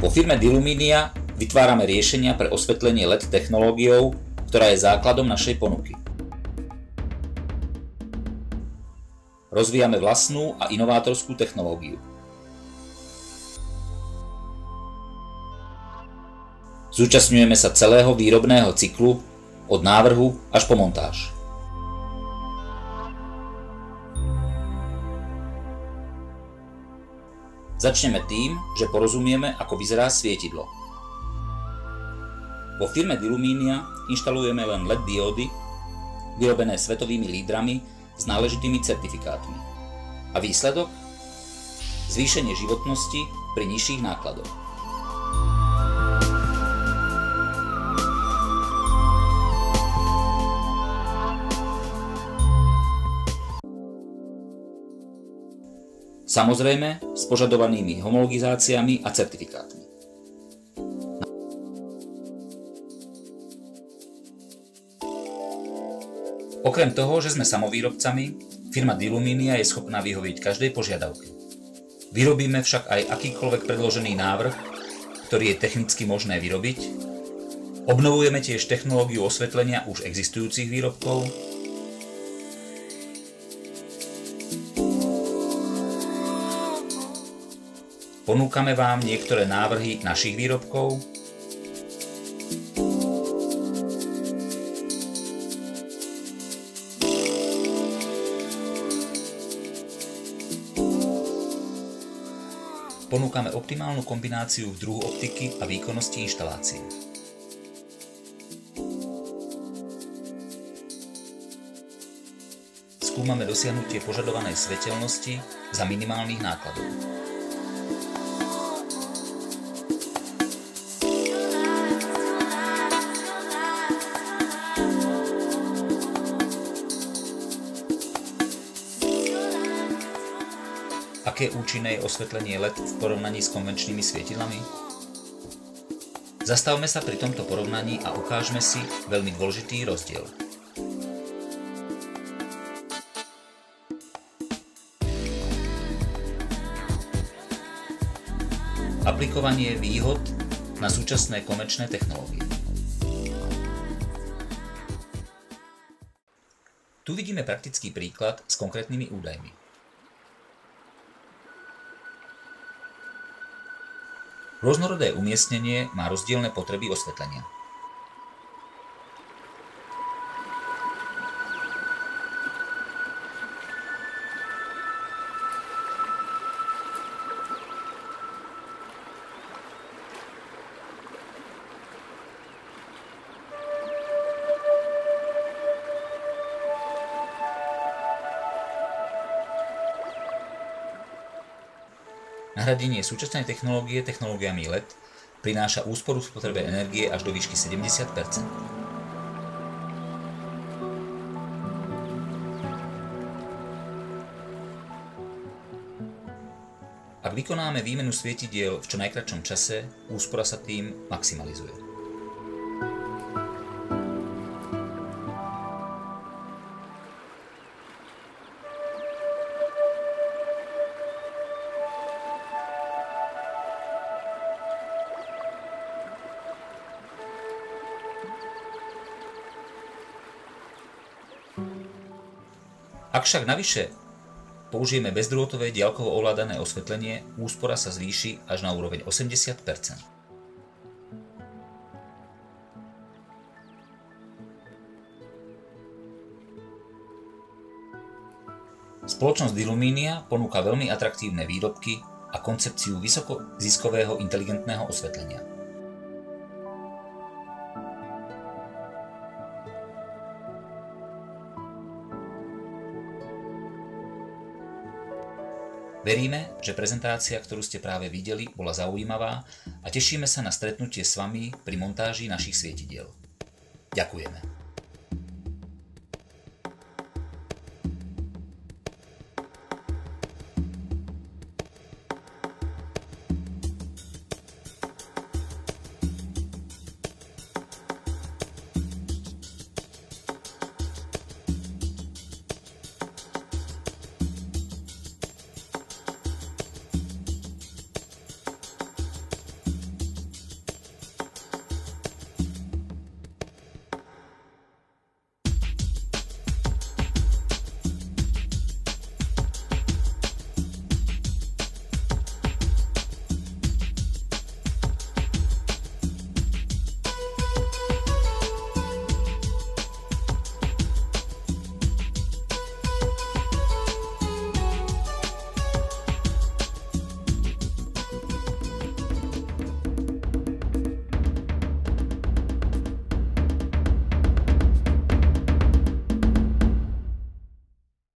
Vo firme Diluminia vytvárame riešenia pre osvetlenie LED technológiou, ktorá je základom našej ponuky. Rozvíjame vlastnú a inovátorskú technológiu. Zúčastňujeme sa celého výrobného cyklu od návrhu až po montáž. Začneme tým, že porozumieme, ako vyzerá svietidlo. Vo firme Diluminia inštalujeme len LED diódy, vyrobené svetovými lídrami s náležitými certifikátmi. A výsledok? Zvýšenie životnosti pri nižších nákladoch. Samozrejme s požadovanými homologizáciami a certifikátmi. Okrem toho, že sme samovýrobcami, firma Diluminia je schopná vyhovieť každej požiadavke. Vyrobíme však aj akýkoľvek predložený návrh, ktorý je technicky možné vyrobiť. Obnovujeme tiež technológiu osvetlenia už existujúcich výrobkov. Ponúkame vám niektoré návrhy našich výrobkov. Ponúkame optimálnu kombináciu druhu optiky a výkonnosti inštalácie. Skúmame dosiahnutie požadovanej svetelnosti za minimálnych nákladov. Aké účinné je osvetlenie LED v porovnaní s konvenčnými svietidlami? Zastavme sa pri tomto porovnaní a ukážme si veľmi dôležitý rozdiel. Aplikovanie výhod na súčasné konvenčné technológie. Tu vidíme praktický príklad s konkrétnymi údajmi. Rôznorodé umiestnenie má rozdielne potreby osvetlenia. Nahradenie súčasnej technológie technológiami LED prináša úsporu v spotrebe energie až do výšky 70 %. Ak vykonáme výmenu svietidiel v čo najkratšom čase, úspora sa tým maximalizuje. Ak však navyše použijeme bezdrôtové diaľkovo ovládané osvetlenie, úspora sa zvýši až na úroveň 80 %. Spoločnosť Diluminia ponúka veľmi atraktívne výrobky a koncepciu vysokoziskového inteligentného osvetlenia. Veríme, že prezentácia, ktorú ste práve videli, bola zaujímavá a tešíme sa na stretnutie s vami pri montáži našich svietidiel. Ďakujeme.